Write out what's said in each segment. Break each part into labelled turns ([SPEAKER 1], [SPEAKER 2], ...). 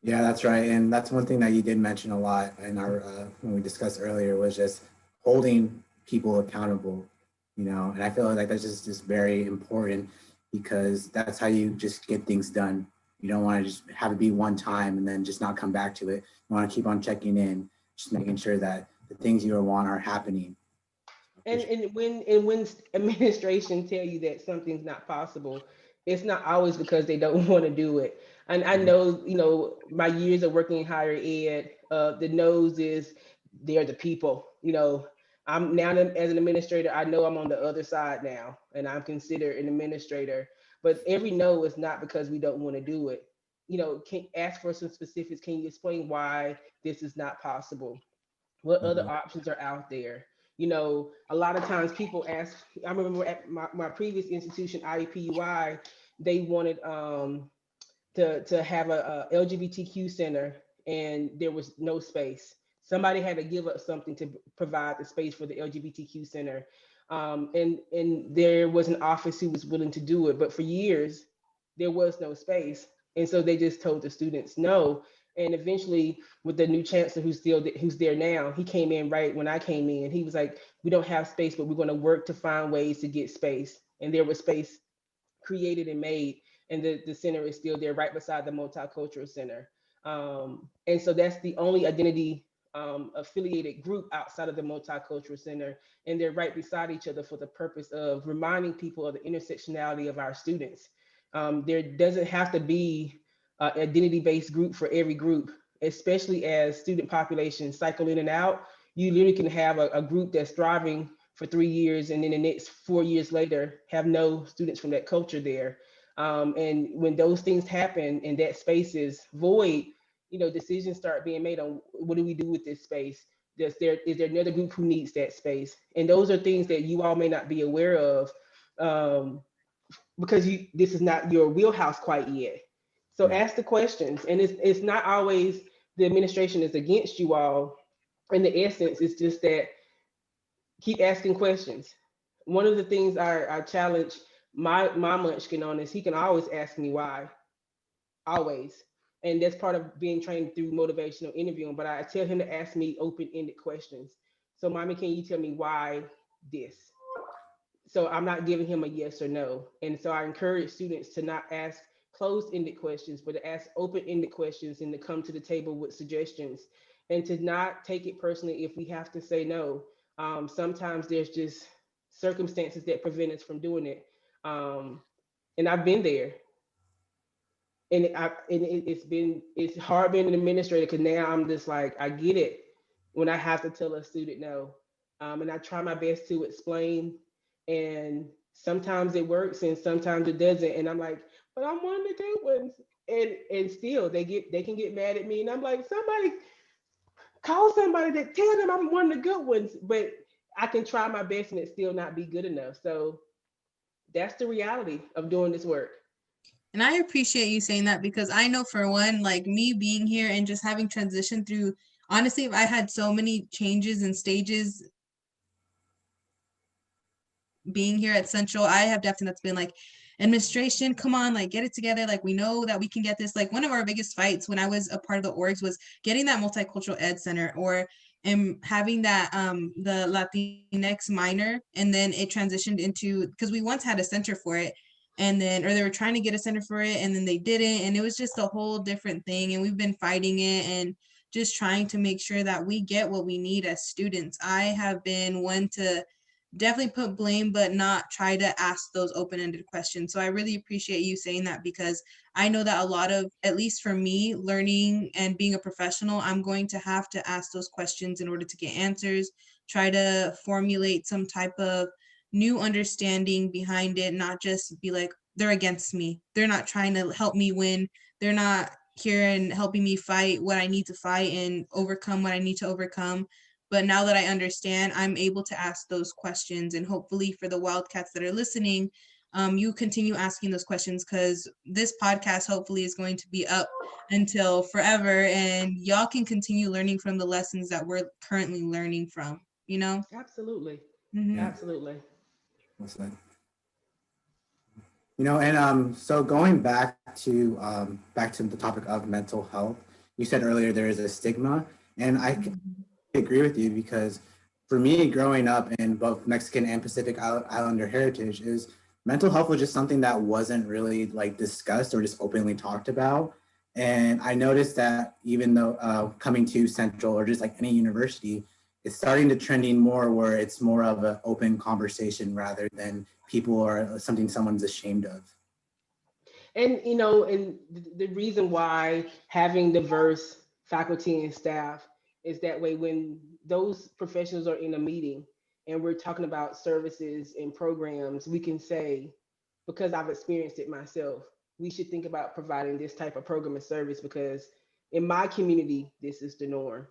[SPEAKER 1] Yeah, that's right. And that's one thing that you did mention a lot in our, when we discussed earlier, was just holding people accountable, and I feel like that's just very important, because that's how you just get things done. You don't want to just have it be one time and then just not come back to it. You want to keep on checking in, just making sure that the things you want are happening.
[SPEAKER 2] And when administration tell you that something's not possible, it's not always because they don't want to do it. And I
[SPEAKER 1] Mhm.
[SPEAKER 2] know, my years of working in higher ed, the nose is they're the people. I'm now as an administrator, I know I'm on the other side now, and I'm considered an administrator. But every no is not because we don't want to do it. Can ask for some specifics. Can you explain why this is not possible? What other
[SPEAKER 1] Mhm.
[SPEAKER 2] options are out there? A lot of times people ask. I remember at my previous institution, IUPUI, they wanted to have a LGBTQ center, and there was no space. Somebody had to give up something to provide the space for the LGBTQ center, and there was an office who was willing to do it, but for years there was no space, and so they just told the students no. And eventually, with the new chancellor who's there now, he came in right when I came in. He was like, "We don't have space, but we're going to work to find ways to get space." And there was space created and made, and the center is still there right beside the Multicultural Center. And so that's the only identity affiliated group outside of the Multicultural Center, and they're right beside each other for the purpose of reminding people of the intersectionality of our students. There doesn't have to be an identity-based group for every group, especially as student populations cycle in and out. You literally can have a group that's thriving for 3 years, and then the next 4 years later have no students from that culture there. And when those things happen and that space is void, decisions start being made on what do we do with this space. Is there another group who needs that space? And those are things that you all may not be aware of, um, because this is not your wheelhouse quite yet. So
[SPEAKER 1] Right.
[SPEAKER 2] ask the questions, and it's not always the administration is against you all. In the essence, it's just that keep asking questions. One of the things I challenge my munchkin on is he can always ask me why, always. And that's part of being trained through motivational interviewing. But I tell him to ask me open-ended questions. So, mommy, can you tell me why this? So I'm not giving him a yes or no. And so I encourage students to not ask closed-ended questions, but to ask open-ended questions and to come to the table with suggestions, and to not take it personally if we have to say no. Sometimes there's just circumstances that prevent us from doing it. Um, and I've been there, it's hard being an administrator, because now I'm just like, I get it when I have to tell a student no. And I try my best to explain, and sometimes it works and sometimes it doesn't, and I'm like, but I'm one of the good ones. And still they can get mad at me, and I'm like, somebody call somebody to tell them I'm one of the good ones. But I can try my best and it still not be good enough. So that's the reality of doing this work.
[SPEAKER 3] And I appreciate you saying that, because I know for one, like me being here and just having transitioned through, honestly, I had so many changes and stages being here at Central. I have definitely that's been like, administration, come on, like get it together. Like we know that we can get this. Like one of our biggest fights when I was a part of the orgs was getting that multicultural ed center, or having that the Latinx minor, and then it transitioned into, because we once had a center for it, and then, or they were trying to get a center for it and then they didn't, and it was just a whole different thing, and we've been fighting it and just trying to make sure that we get what we need as students. I have been one to definitely put blame, but not try to ask those open-ended questions. So I really appreciate you saying that, because I know that a lot of, at least for me, learning and being a professional, I'm going to have to ask those questions in order to get answers, try to formulate some type of new understanding behind it, not just be like, they're against me. They're not trying to help me win. They're not here and helping me fight what I need to fight and overcome what I need to overcome. But now that I understand, I'm able to ask those questions. And hopefully for the Wildcats that are listening, you continue asking those questions, because this podcast hopefully is going to be up until forever, and y'all can continue learning from the lessons that we're currently learning from, you know?
[SPEAKER 2] Absolutely.
[SPEAKER 3] Mm-hmm.
[SPEAKER 1] Yeah.
[SPEAKER 2] Absolutely.
[SPEAKER 1] What's that? And so going back to the topic of mental health, you said earlier, there is a stigma, and I agree with you, because for me, growing up in both Mexican and Pacific Islander heritage, is mental health was just something that wasn't really like discussed or just openly talked about. And I noticed that even though coming to Central or just like any university, it's starting to trending more where it's more of an open conversation rather than people or something someone's ashamed of.
[SPEAKER 2] And, you know, and the reason why having diverse faculty and staff is that way when those professionals are in a meeting and we're talking about services and programs, we can say, because I've experienced it myself, we should think about providing this type of program and service because in my community, this is the norm.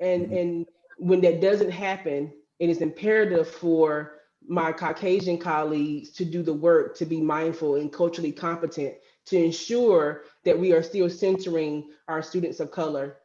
[SPEAKER 2] And when that doesn't happen, it is imperative for my Caucasian colleagues to do the work, to be mindful and culturally competent, to ensure that we are still centering our students of color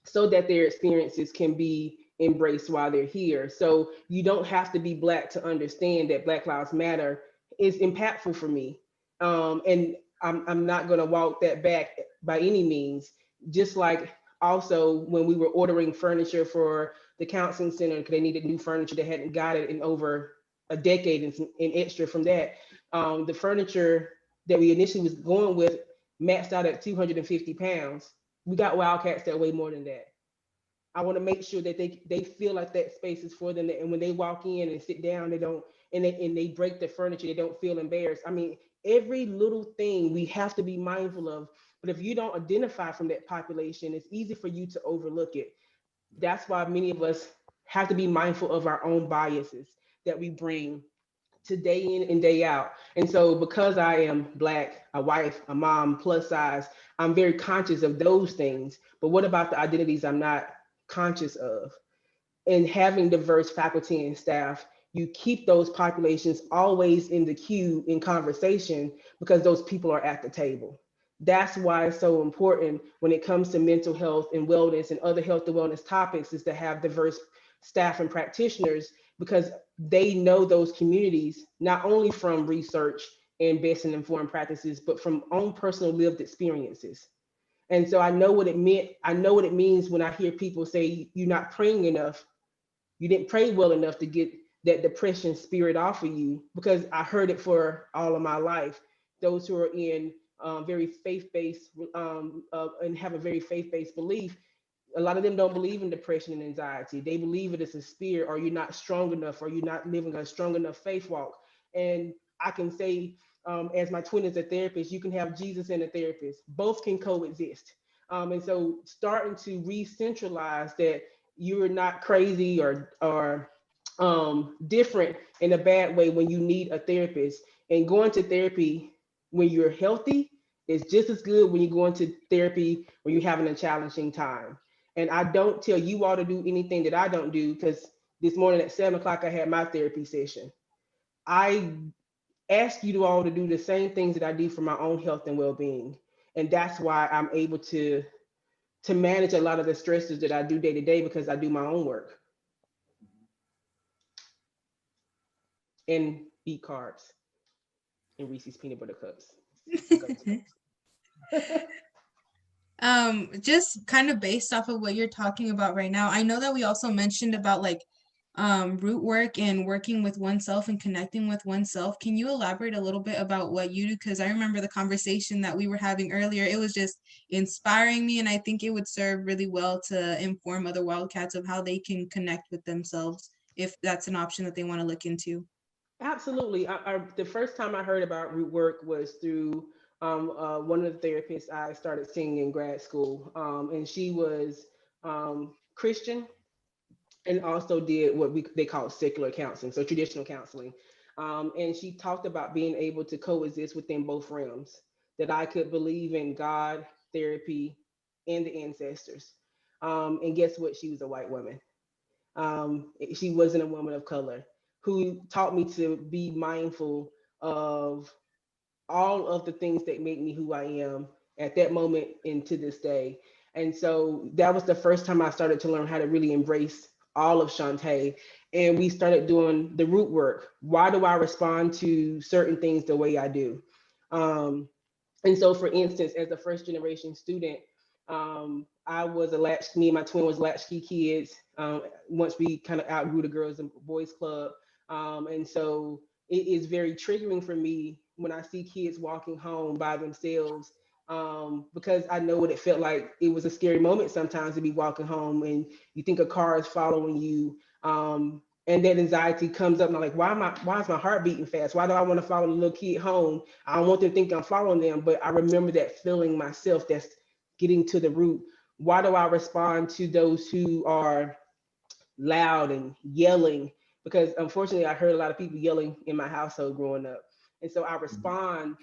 [SPEAKER 2] so that their experiences can be embraced while they're here. So you don't have to be Black to understand that Black Lives Matter is impactful for me. And I'm not going to walk that back by any means. Just like also when we were ordering furniture for the counseling center because they needed new furniture, they hadn't got it in over a decade and extra from that. The furniture that we initially was going with maxed out at 250 pounds. We got Wildcats that weigh more than that. I want to make sure that they feel like that space is for them, and when they walk in and sit down, they don't and they break the furniture, they don't feel embarrassed. I mean, every little thing we have to be mindful of. But if you don't identify from that population, it's easy for you to overlook it. That's why many of us have to be mindful of our own biases that we bring to day in and day out. And so because I am Black, a wife, a mom, plus size, I'm very conscious of those things. But what about the identities I'm not conscious of? And having diverse faculty and staff, you keep those populations always in the queue in conversation because those people are at the table. That's why it's so important when it comes to mental health and wellness and other health and wellness topics is to have diverse staff and practitioners because they know those communities, not only from research and best and informed practices, but from own personal lived experiences. And so I know what it meant. I know what it means when I hear people say, you're not praying enough. You didn't pray well enough to get that depression spirit off of you, because I heard it for all of my life. Those who are in very faith-based and have a very faith-based belief, a lot of them don't believe in depression and anxiety. They believe it is a spirit, or you're not strong enough, or you're not living a strong enough faith walk. And I can say, as my twin is a therapist, you can have Jesus and a therapist. Both can coexist. And so starting to re-centralize that you're not crazy or different in a bad way when you need a therapist. And going to therapy when you're healthy is just as good when you're going to therapy when you're having a challenging time. And I don't tell you all to do anything that I don't do, because this morning at 7 o'clock, I had my therapy session. I ask you all to do the same things that I do for my own health and well-being. And that's why I'm able to manage a lot of the stresses that I do day to day, because I do my own work and eat carbs and Reese's peanut butter cups.
[SPEAKER 3] Just kind of based off of what you're talking about right now, I know that we also mentioned about like root work and working with oneself and connecting with oneself. Can you elaborate a little bit about what you do? Because I remember the conversation that we were having earlier. It was just inspiring me, and I think it would serve really well to inform other Wildcats of how they can connect with themselves if that's an option that they want to look into.
[SPEAKER 2] Absolutely. The first time I heard about root work was through one of the therapists I started seeing in grad school. And she was Christian and also did what they call secular counseling, so traditional counseling. And she talked about being able to coexist within both realms, that I could believe in God, therapy, and the ancestors. And guess what? She was a white woman. She wasn't a woman of color, who taught me to be mindful of all of the things that make me who I am at that moment and to this day. And so that was the first time I started to learn how to really embrace all of Shawnté. And we started doing the root work. Why do I respond to certain things the way I do? And so, for instance, as a first generation student, I was me and my twin was latchkey kids. Once we kind of outgrew the girls and boys club. And so it is very triggering for me when I see kids walking home by themselves, because I know what it felt like. It was a scary moment sometimes to be walking home and you think a car is following you. And that anxiety comes up and I'm like, why is my heart beating fast? Why do I want to follow the little kid home? I don't want them to think I'm following them, but I remember that feeling myself. That's getting to the root. Why do I respond to those who are loud and yelling? Because unfortunately, I heard a lot of people yelling in my household growing up. And so I respond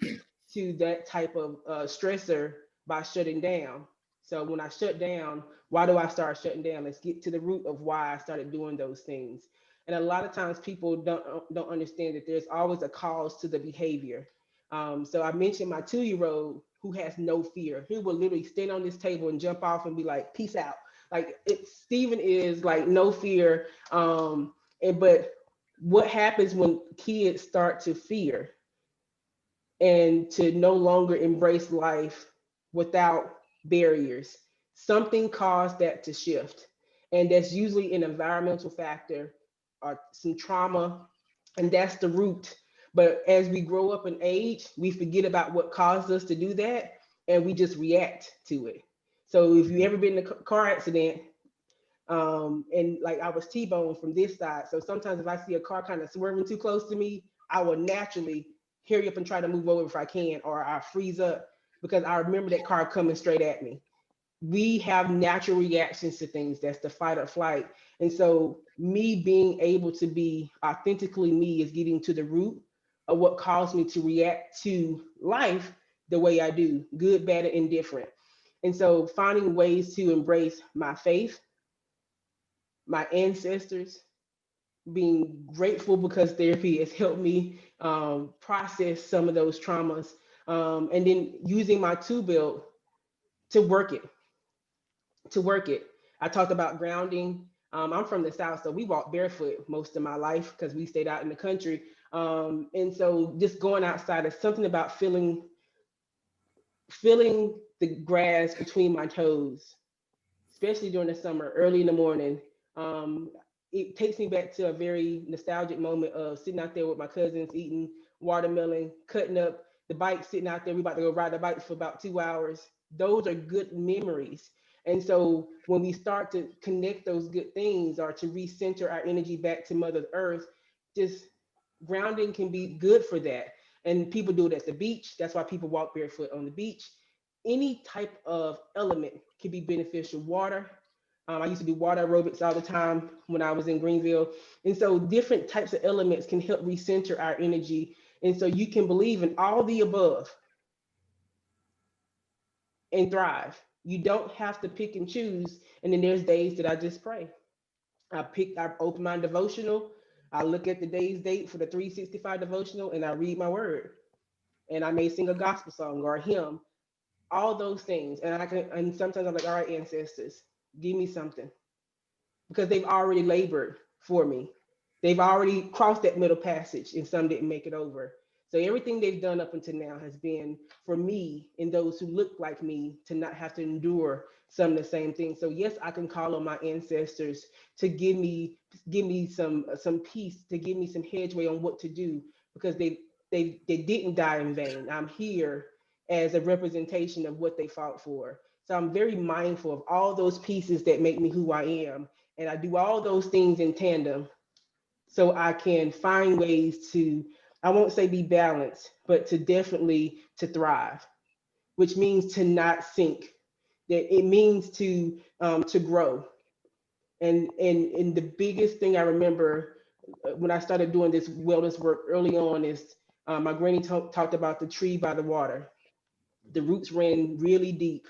[SPEAKER 2] to that type of stressor by shutting down. So when I shut down, why do I start shutting down? Let's get to the root of why I started doing those things. And a lot of times people don't understand that there's always a cause to the behavior. So I mentioned my 2-year-old who has no fear. He will literally stand on this table and jump off and be like, peace out. Like Stephen is like no fear. But what happens when kids start to fear and to no longer embrace life without barriers? Something caused that to shift. And that's usually an environmental factor or some trauma, and that's the root. But as we grow up in age, we forget about what caused us to do that and we just react to it. So if you ever been in a car accident, and like I was T-boned from this side, so sometimes if I see a car kind of swerving too close to me, I will naturally hurry up and try to move over if I can, or I freeze up because I remember that car coming straight at me. We have natural reactions to things. That's the fight or flight. And so me being able to be authentically me is getting to the root of what caused me to react to life the way I do, good, bad, and indifferent. And so finding ways to embrace my faith, my ancestors, being grateful because therapy has helped me process some of those traumas, and then using my tool belt to work it, to work it. I talked about grounding. I'm from the South, so we walked barefoot most of my life because we stayed out in the country. And so just going outside is something about feeling the grass between my toes, especially during the summer, early in the morning. Um, it takes me back to a very nostalgic moment of sitting out there with my cousins, eating watermelon, cutting up the bike, sitting out there. We about to go ride the bike for about 2 hours. Those are good memories. And so when we start to connect those good things or to recenter our energy back to Mother Earth, just grounding can be good for that. And people do it at the beach. That's why people walk barefoot on the beach. Any type of element can be beneficial. Water. I used to do water aerobics all the time when I was in Greenville. And so different types of elements can help recenter our energy. And so you can believe in all the above and thrive. You don't have to pick and choose. And then there's days that I just pray. I open my devotional. I look at the day's date for the 365 devotional and I read my word. And I may sing a gospel song or a hymn, all those things. And sometimes I'm like, all right, ancestors, give me something. Because they've already labored for me. They've already crossed that middle passage and some didn't make it over. So everything they've done up until now has been for me and those who look like me to not have to endure some of the same things. So yes, I can call on my ancestors to give me some peace, to give me some hedgeway on what to do, because they didn't die in vain. I'm here as a representation of what they fought for. So I'm very mindful of all those pieces that make me who I am. And I do all those things in tandem so I can find ways to, I won't say be balanced, but to definitely to thrive, which means to not sink. That it means to grow. And the biggest thing I remember when I started doing this wellness work early on is my granny talked about the tree by the water. The roots ran really deep.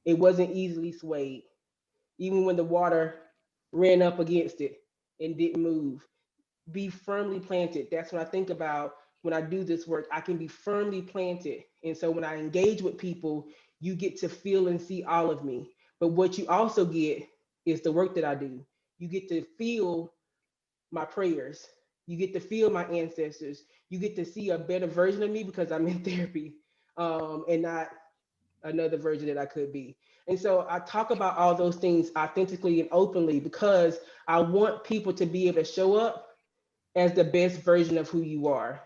[SPEAKER 2] It wasn't easily swayed. Even when the water ran up against it and didn't move. Be firmly planted. That's what I think about when I do this work. I can be firmly planted. And so when I engage with people, you get to feel and see all of me. But what you also get is the work that I do. You get to feel my prayers. You get to feel my ancestors. You get to see a better version of me because I'm in therapy, and not another version that I could be. And so I talk about all those things authentically and openly because I want people to be able to show up as the best version of who you are.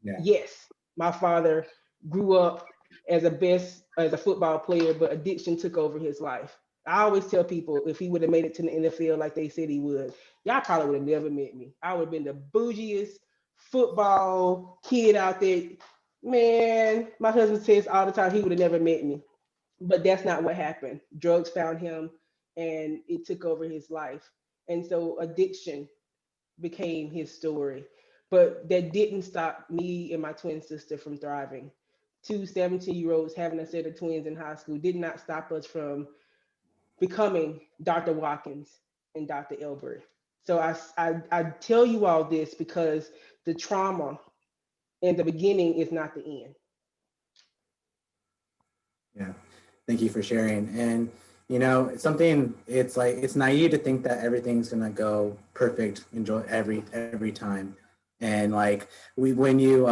[SPEAKER 1] Yeah.
[SPEAKER 2] Yes, my father grew up as a football player, but addiction took over his life. I always tell people if he would have made it to the NFL like they said he would, y'all probably would have never met me. I would have been the bougiest football kid out there. Man, my husband says all the time he would have never met me. But that's not what happened. Drugs found him and it took over his life. And so addiction became his story. But that didn't stop me and my twin sister from thriving. Two 17-year-olds having a set of twins in high school did not stop us from becoming Dr. Watkins and Dr. Elbert. So I tell you all this because the trauma in the beginning is not the end.
[SPEAKER 1] Yeah, thank you for sharing. And you know, it's something, it's like, it's naive to think that everything's gonna go perfect, enjoy every time. And like when you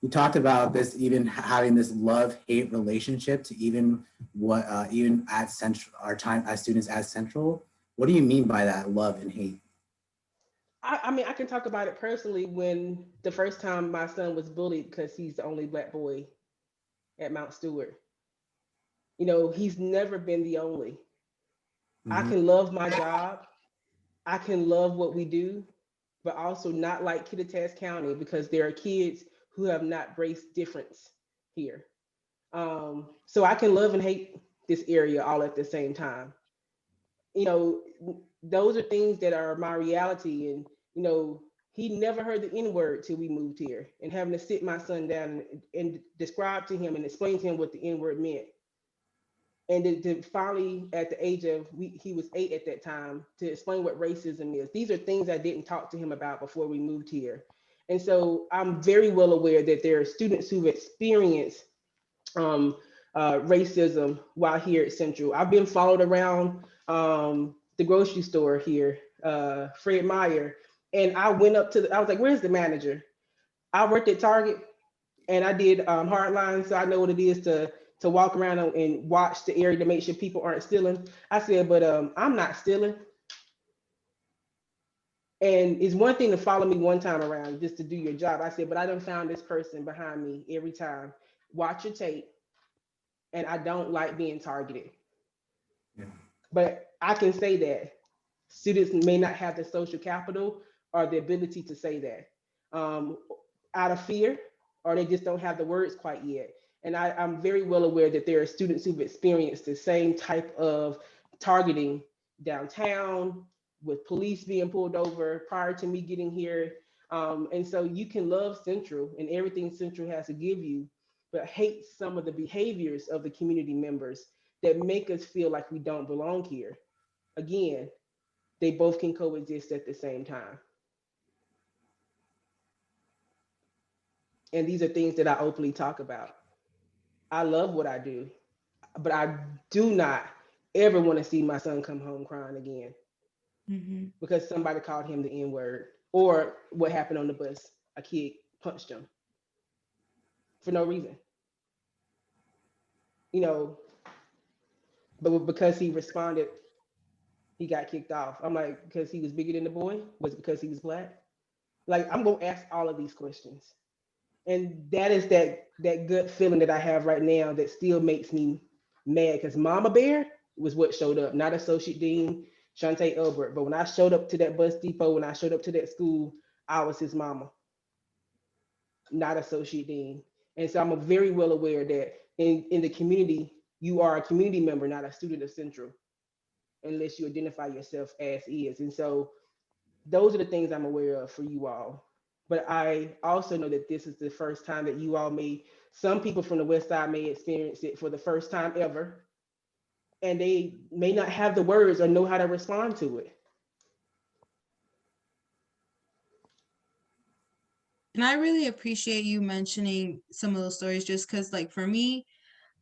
[SPEAKER 1] talked about this, even having this love-hate relationship to even what even at Central, our time as students at Central, what do you mean by that, love and hate?
[SPEAKER 2] I mean, I can talk about it personally when the first time my son was bullied because he's the only Black boy at Mount Stewart. You know, he's never been the only. I
[SPEAKER 1] Mhm.
[SPEAKER 2] can love my job. I can love what we do, but also not like Kittitas County because there are kids who have not braced difference here. So I can love and hate this area all at the same time. You know, those are things that are my reality. And, you know, he never heard the N word till we moved here and having to sit my son down and describe to him and explain to him what the N word meant. And to finally, at the age of, he was 8 at that time, to explain what racism is. These are things I didn't talk to him about before we moved here. And so I'm very well aware that there are students who've experienced um, racism while here at Central. I've been followed around the grocery store here, Fred Meyer, and I went up to I was like, where's the manager? I worked at Target and I did hard lines, so I know what it is to walk around and watch the area to make sure people aren't stealing. I said, but I'm not stealing. And it's one thing to follow me one time around just to do your job. I said, but I done found this person behind me every time. Watch your tape. And I don't like being targeted.
[SPEAKER 1] Yeah.
[SPEAKER 2] But I can say that students may not have the social capital or the ability to say that out of fear, or they just don't have the words quite yet. And I'm very well aware that there are students who've experienced the same type of targeting downtown with police being pulled over prior to me getting here. And so you can love Central and everything Central has to give you, but hate some of the behaviors of the community members that make us feel like we don't belong here. Again, they both can coexist at the same time. And these are things that I openly talk about. I love what I do, but I do not ever want to see my son come home crying again
[SPEAKER 3] Mhm.
[SPEAKER 2] because somebody called him the N word or what happened on the bus. A kid punched him for no reason, you know, but because he responded, he got kicked off. I'm like, because he was bigger than the boy? Was it because he was Black? Like, I'm going to ask all of these questions. And that is that gut feeling that I have right now that still makes me mad because Mama Bear was what showed up, not Associate Dean Shawnté Elbert. But when I showed up to that bus depot, when I showed up to that school, I was his mama, not Associate Dean. And so I'm very well aware that in the community, you are a community member, not a student of Central, unless you identify yourself as is. And so those are the things I'm aware of for you all. But I also know that this is the first time that you all may, some people from the West Side may experience it for the first time ever, and they may not have the words or know how to respond to it.
[SPEAKER 3] And I really appreciate you mentioning some of those stories just because, like, for me,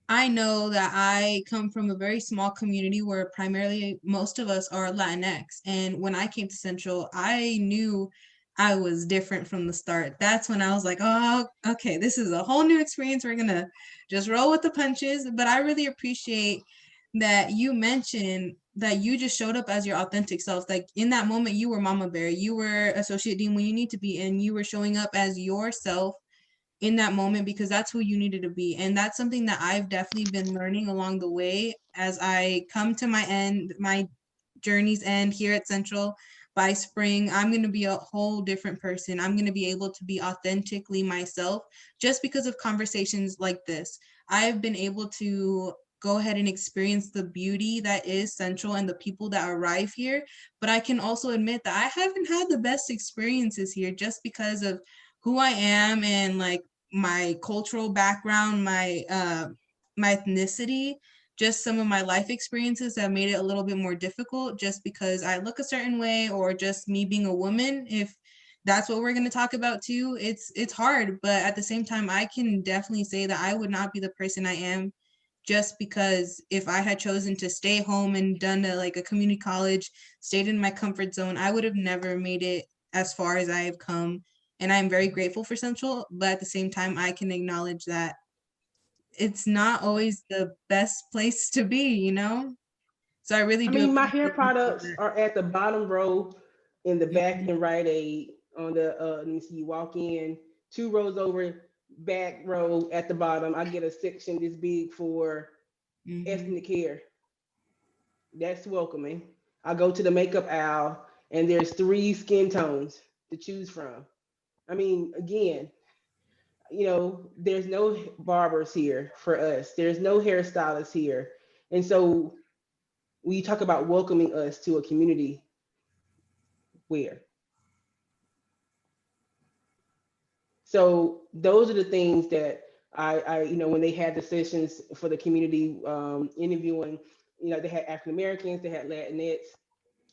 [SPEAKER 3] I know that I come from a very small community where primarily most of us are Latinx. And when I came to Central, I knew I was different from the start. That's when I was like, oh, okay, this is a whole new experience. We're going to just roll with the punches. But I really appreciate that you mentioned that you just showed up as your authentic self. Like in that moment, you were Mama Bear, you were Associate Dean when you need to be, and you were showing up as yourself in that moment because that's who you needed to be. And that's something that I've definitely been learning along the way as I come to my journey's end here at Central. By spring, I'm going to be a whole different person. I'm going to be able to be authentically myself just because of conversations like this. I've been able to go ahead and experience the beauty that is Central and the people that arrive here. But I can also admit that I haven't had the best experiences here just because of who I am and like my cultural background, my ethnicity, just some of my life experiences have made it a little bit more difficult just because I look a certain way or just me being a woman. If that's what we're going to talk about too, it's hard. But at the same time, I can definitely say that I would not be the person I am just because if I had chosen to stay home and done like a community college, stayed in my comfort zone, I would have never made it as far as I have come. And I'm very grateful for Central, but at the same time, I can acknowledge that it's not always the best place to be, you know? So I really
[SPEAKER 2] I
[SPEAKER 3] do
[SPEAKER 2] mean, my hair
[SPEAKER 3] appreciate you for
[SPEAKER 2] products
[SPEAKER 3] that.
[SPEAKER 2] are at the bottom row in the back
[SPEAKER 3] Mhm,
[SPEAKER 2] and Rite Aid on the, let me see, you walk in, 2 rows over, back row at the bottom. I get a section this big for
[SPEAKER 3] mhm.
[SPEAKER 2] ethnic hair. That's welcoming. I go to the makeup aisle and there's 3 skin tones to choose from. I mean, again, there's no barbers here for us. There's no hairstylists here. And so when you talk about welcoming us to a community, where? So those are the things that when they had the sessions for the community interviewing, they had African Americans, they had Latinx,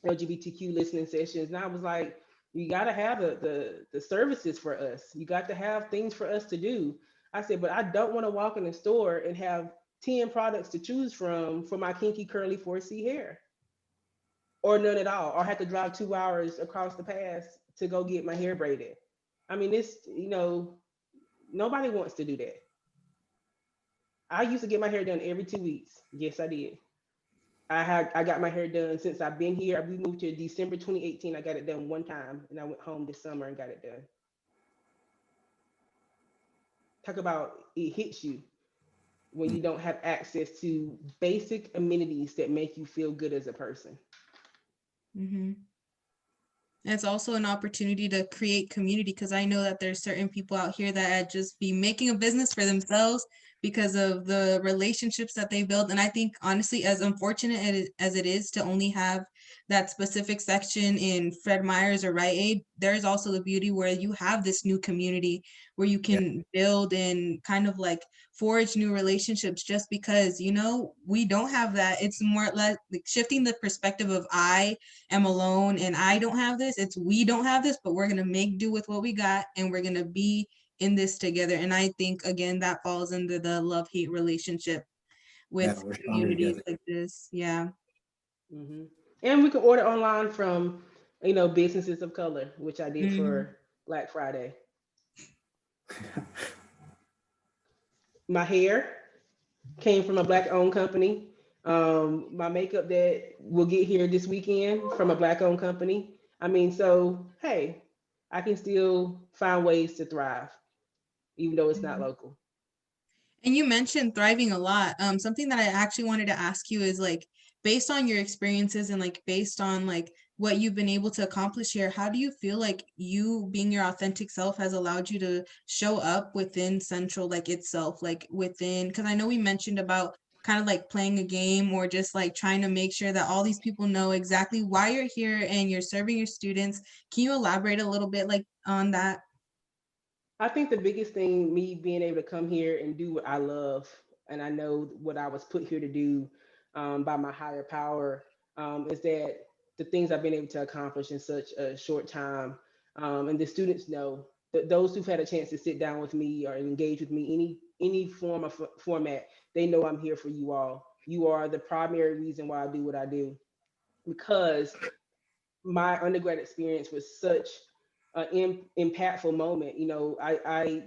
[SPEAKER 2] LGBTQ listening sessions, and I was like, you got to have the services for us. You got to have things for us to do. I said, but I don't want to walk in the store and have 10 products to choose from for my kinky curly 4C hair, or none at all, or have to drive 2 hours across the pass to go get my hair braided. I mean, nobody wants to do that. I used to get my hair done every 2 weeks. Yes, I did. I got my hair done since I've been here. We moved here December 2018. I got it done one time, and I went home this summer and got it done. Talk about it hits you when you don't have access to basic amenities that make you feel good as a person.
[SPEAKER 3] Mhm. It's also an opportunity to create community because I know that there's certain people out here that just be making a business for themselves because of the relationships that they build. And I think honestly, as unfortunate as it is to only have that specific section in Fred Meyer's or Rite Aid, there's also the beauty where you have this new community where you
[SPEAKER 1] Yeah,
[SPEAKER 3] can build and kind of like forge new relationships just because, we don't have that. It's more or less like shifting the perspective of I am alone and I don't have this. It's we don't have this, but we're gonna make do with what we got and we're gonna be in this together. And I think again that falls under the love-hate relationship
[SPEAKER 1] yeah,
[SPEAKER 3] with
[SPEAKER 1] we're stronger
[SPEAKER 3] communities
[SPEAKER 1] together.
[SPEAKER 3] like this. Yeah.
[SPEAKER 2] Hmm. And we can order online from, businesses of color, which I did
[SPEAKER 3] Mhm.
[SPEAKER 2] for Black Friday. My hair came from a Black-owned company. My makeup that will get here this weekend from a Black-owned company. I mean, so hey, I can still find ways to thrive, even though it's not
[SPEAKER 3] Mhm.
[SPEAKER 2] local.
[SPEAKER 3] And you mentioned thriving a lot. Something that I actually wanted to ask you is like, based on your experiences and like based on like what you've been able to accomplish here, how do you feel like you being your authentic self has allowed you to show up within Central like itself, like within, because I know we mentioned about kind of like playing a game or just like trying to make sure that all these people know exactly why you're here and you're serving your students. Can you elaborate a little bit like on that?
[SPEAKER 2] I think the biggest thing, me being able to come here and do what I love, and I know what I was put here to do by my higher power, is that the things I've been able to accomplish in such a short time, and the students know that those who've had a chance to sit down with me or engage with me any form of format, they know I'm here for you all. You are the primary reason why I do what I do, because my undergrad experience was such impactful moment. You know, I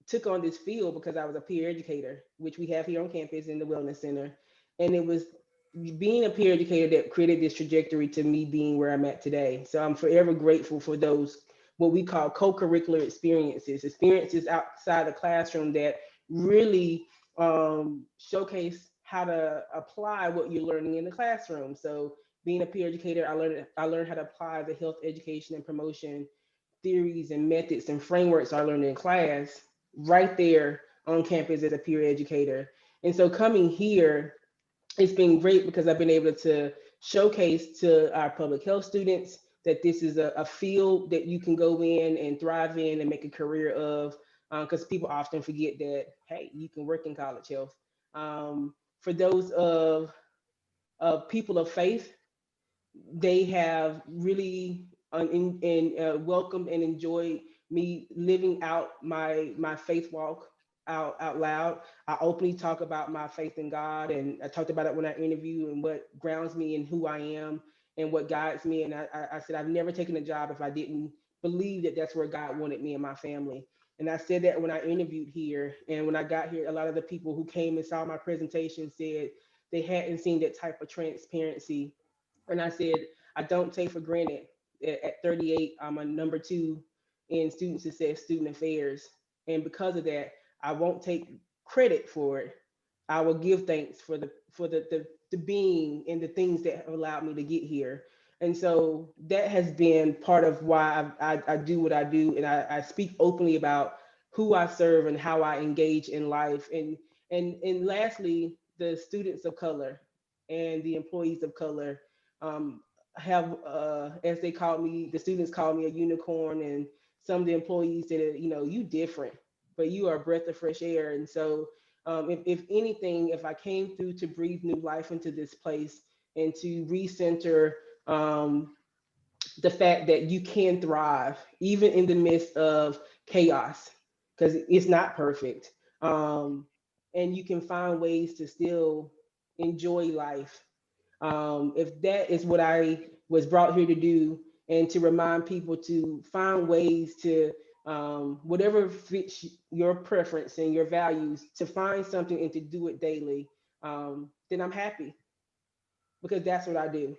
[SPEAKER 2] took on this field because I was a peer educator, which we have here on campus in the Wellness Center. And it was being a peer educator that created this trajectory to me being where I'm at today. So I'm forever grateful for those, what we call co-curricular experiences outside the classroom that really showcase how to apply what you're learning in the classroom. So being a peer educator, I learned how to apply the health education and promotion theories and methods and frameworks I learned in class right there on campus as a peer educator. And so coming here, it's been great because I've been able to showcase to our public health students that this is a field that you can go in and thrive in and make a career of, because people often forget that, hey, you can work in college health. For those of people of faith, they have really welcomed and enjoyed me living out my faith walk out loud. I openly talk about my faith in God, and I talked about it when I interview and what grounds me in who I am and what guides me. And I said I've never taken a job if I didn't believe that that's where God wanted me and my family. And I said that when I interviewed here, and when I got here, a lot of the people who came and saw my presentation said they hadn't seen that type of transparency. And I said, I don't take for granted that at 38, I'm a number 2 in student success, student affairs. And because of that, I won't take credit for it. I will give thanks for the being and the things that have allowed me to get here. And so that has been part of why I do what I do. And I speak openly about who I serve and how I engage in life. And lastly, the students of color and the employees of color have, as they call me, the students call me a unicorn, and some of the employees said, you know, you different, but you are a breath of fresh air. And so if anything, if I came through to breathe new life into this place and to recenter the fact that you can thrive even in the midst of chaos, because it's not perfect. And you can find ways to still enjoy life. If that is what I was brought here to do, and to remind people to find ways to, whatever fits your preference and your values, to find something and to do it daily, then I'm happy, because that's what I do.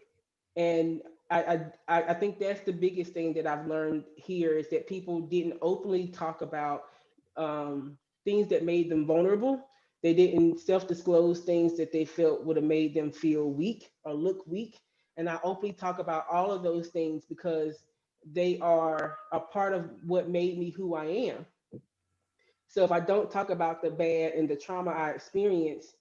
[SPEAKER 2] And I think that's the biggest thing that I've learned here, is that people didn't openly talk about things that made them vulnerable. They didn't self-disclose things that they felt would have made them feel weak or look weak. And I openly talk about all of those things because they are a part of what made me who I am. So if I don't talk about the bad and the trauma I experienced,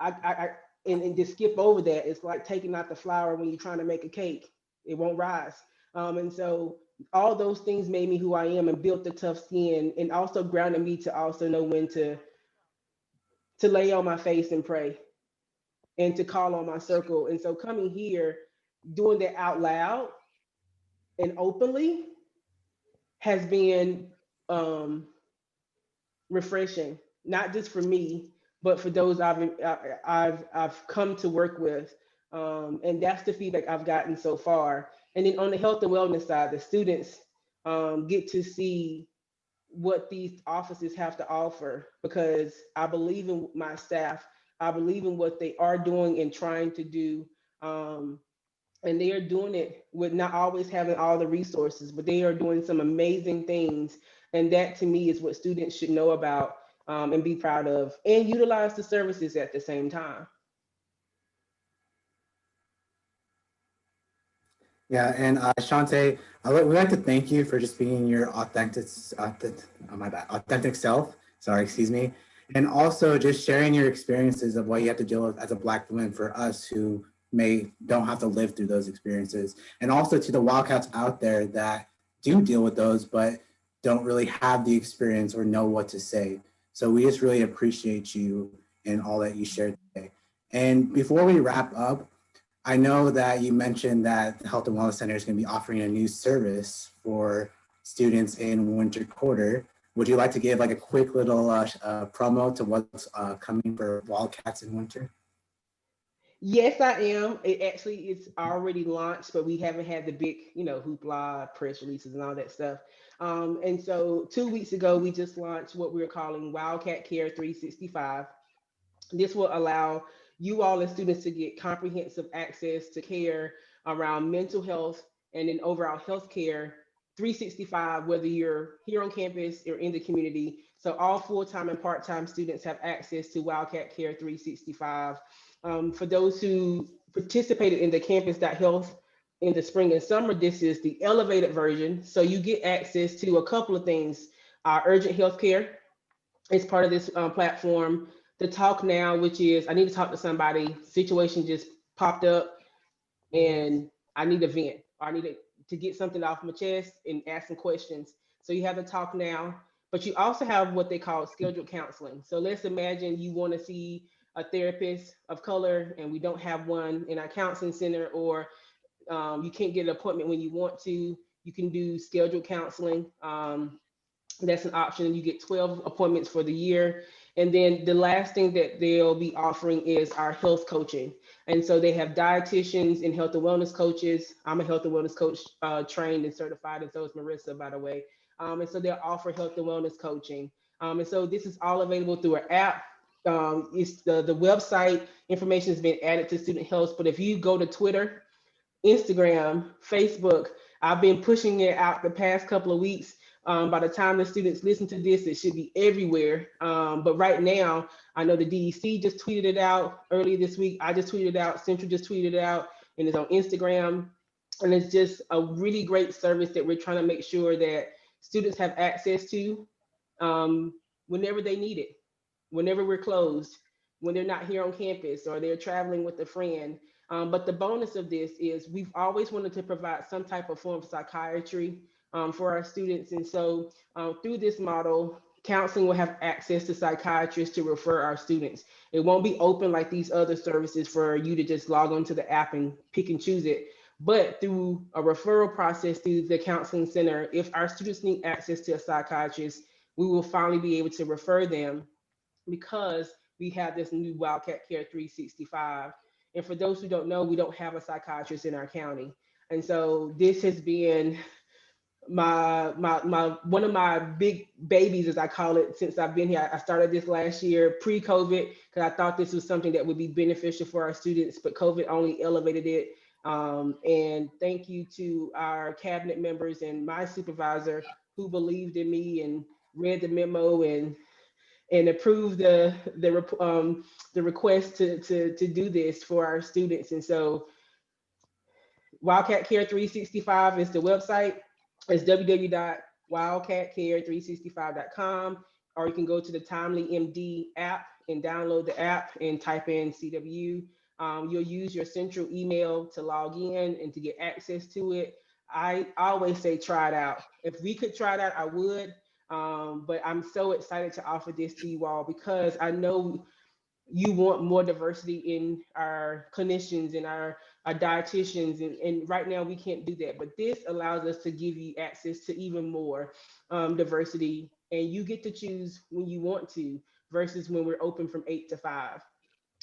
[SPEAKER 2] I and just skip over that, it's like taking out the flour when you're trying to make a cake. It won't rise. And so all those things made me who I am and built the tough skin, and also grounded me to also know when to lay on my face and pray, and to call on my circle. And so coming here, doing that out loud and openly has been refreshing, not just for me, but for those I've come to work with, and that's the feedback I've gotten so far. And then on the health and wellness side, the students get to see what these offices have to offer, because I believe in my staff. I believe in what they are doing and trying to do. And they are doing it with not always having all the resources, but they are doing some amazing things. And that to me is what students should know about, and be proud of, and utilize the services at the same time.
[SPEAKER 1] Yeah, and Shawnté, we'd like to thank you for just being your authentic self. Sorry, excuse me. And also just sharing your experiences of what you have to deal with as a Black woman for us who don't have to live through those experiences. And also to the Wildcats out there that do deal with those, but don't really have the experience or know what to say. So we just really appreciate you and all that you shared today. And before we wrap up, I know that you mentioned that the Health and Wellness Center is going to be offering a new service for students in winter quarter. Would you like to give like a quick little promo to what's coming for Wildcats in winter?
[SPEAKER 2] Yes, I am. It actually it's already launched, but we haven't had the big, hoopla, press releases and all that stuff. And so 2 weeks ago, we just launched what we're calling Wildcat Care 365. This will allow you all as students to get comprehensive access to care around mental health and then overall health care 365, whether you're here on campus or in the community. So all full-time and part-time students have access to Wildcat Care 365. For those who participated in the campus.health in the spring and summer, this is the elevated version. So you get access to a couple of things. Urgent health care is part of this platform. The Talk Now, which is I need to talk to somebody, situation just popped up and I need a vent, or I need to get something off my chest and ask some questions. So you have the Talk Now, but you also have what they call scheduled counseling. So let's imagine you want to see a therapist of color and we don't have one in our counseling center, or you can't get an appointment when you want to. You can do scheduled counseling. That's an option. You get 12 appointments for the year. And then the last thing that they'll be offering is our health coaching. And so they have dietitians and health and wellness coaches. I'm a health and wellness coach, trained and certified, and so is Marissa, by the way. And so they'll offer health and wellness coaching. And so this is all available through an app. It's the website information has been added to Student Health, but if you go to Twitter, Instagram, Facebook, I've been pushing it out the past couple of weeks. By the time the students listen to this, it should be everywhere. But right now, I know the DEC just tweeted it out earlier this week. I just tweeted it out. Central just tweeted it out, and it's on Instagram. And it's just a really great service that we're trying to make sure that students have access to whenever they need it, whenever we're closed, when they're not here on campus or they're traveling with a friend. But the bonus of this is we've always wanted to provide some type of form of psychiatry for our students. And so through this model, counseling will have access to psychiatrists to refer our students. It won't be open like these other services for you to just log onto the app and pick and choose it. But through a referral process through the counseling center, if our students need access to a psychiatrist, we will finally be able to refer them because we have this new Wildcat Care 365. And for those who don't know, we don't have a psychiatrist in our county. And so this has been my one of my big babies, as I call it, since I've been here. I started this last year pre-COVID because I thought this was something that would be beneficial for our students, but COVID only elevated it. And thank you to our cabinet members and my supervisor who believed in me and read the memo and approved the request to do this for our students. And so Wildcat Care 365 is the website. It's www.wildcatcare365.com, or you can go to the Timely MD app and download the app and type in CW. You'll use your central email to log in and to get access to it. I always say try it out. If we could try it out, I would. But I'm so excited to offer this to you all because I know you want more diversity in our clinicians and our dietitians, and right now we can't do that, but this allows us to give you access to even more diversity, and you get to choose when you want to versus when we're open from 8 to 5.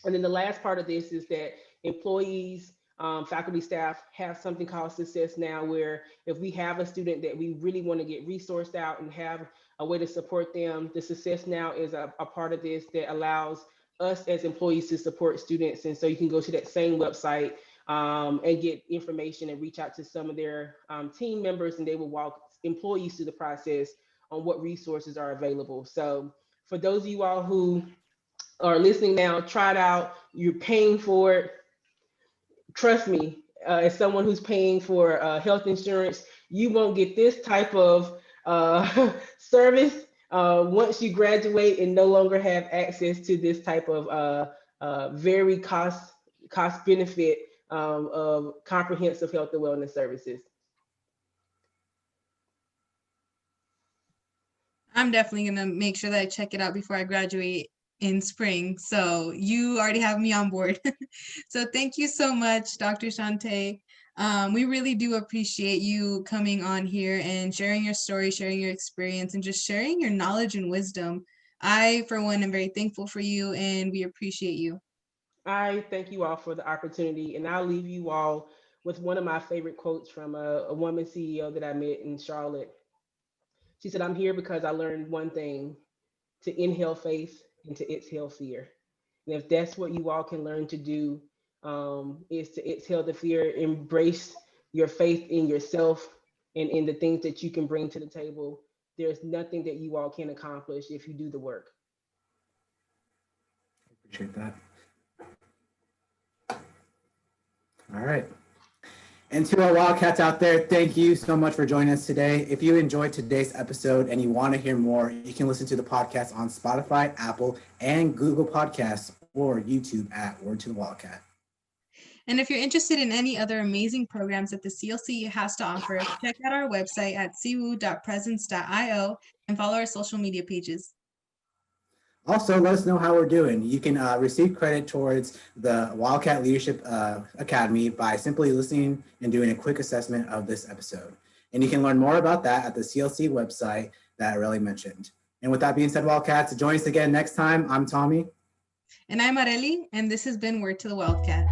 [SPEAKER 2] And then the last part of this is that employees, faculty, staff have something called Success Now, where if we have a student that we really want to get resourced out and have a way to support them, the Success Now is a part of this that allows us as employees to support students. And so you can go to that same website and get information and reach out to some of their team members, and they will walk employees through the process on what resources are available. So for those of you all who are listening now, try it out. You're paying for it. Trust me, as someone who's paying for health insurance, you won't get this type of service once you graduate and no longer have access to this type of very cost benefit of comprehensive health and wellness services.
[SPEAKER 3] I'm definitely gonna make sure that I check it out before I graduate in spring. So you already have me on board. So thank you so much, Dr. Shawnté. We really do appreciate you coming on here and sharing your story, sharing your experience, and just sharing your knowledge and wisdom. I, for one, am very thankful for you, and we appreciate you.
[SPEAKER 2] I thank you all for the opportunity, and I'll leave you all with one of my favorite quotes from a woman CEO that I met in Charlotte. She said, "I'm here because I learned one thing: to inhale faith and to exhale fear." And if that's what you all can learn to do, is to exhale the fear, embrace your faith in yourself and in the things that you can bring to the table. There's nothing that you all can accomplish if you do the work.
[SPEAKER 1] Appreciate that. All right. And to our Wildcats out there, thank you so much for joining us today. If you enjoyed today's episode and you want to hear more, you can listen to the podcast on Spotify, Apple, and Google Podcasts, or YouTube at Word to the Wildcat.
[SPEAKER 3] And if you're interested in any other amazing programs that the CLC has to offer, check out our website at cwu.presence.io and follow our social media pages.
[SPEAKER 1] Also, let us know how we're doing. You can receive credit towards the Wildcat Leadership Academy by simply listening and doing a quick assessment of this episode. And you can learn more about that at the CLC website that Aurelie mentioned. And with that being said, Wildcats, join us again next time. I'm Tommy.
[SPEAKER 3] And I'm Areli, and this has been Word to the Wildcat.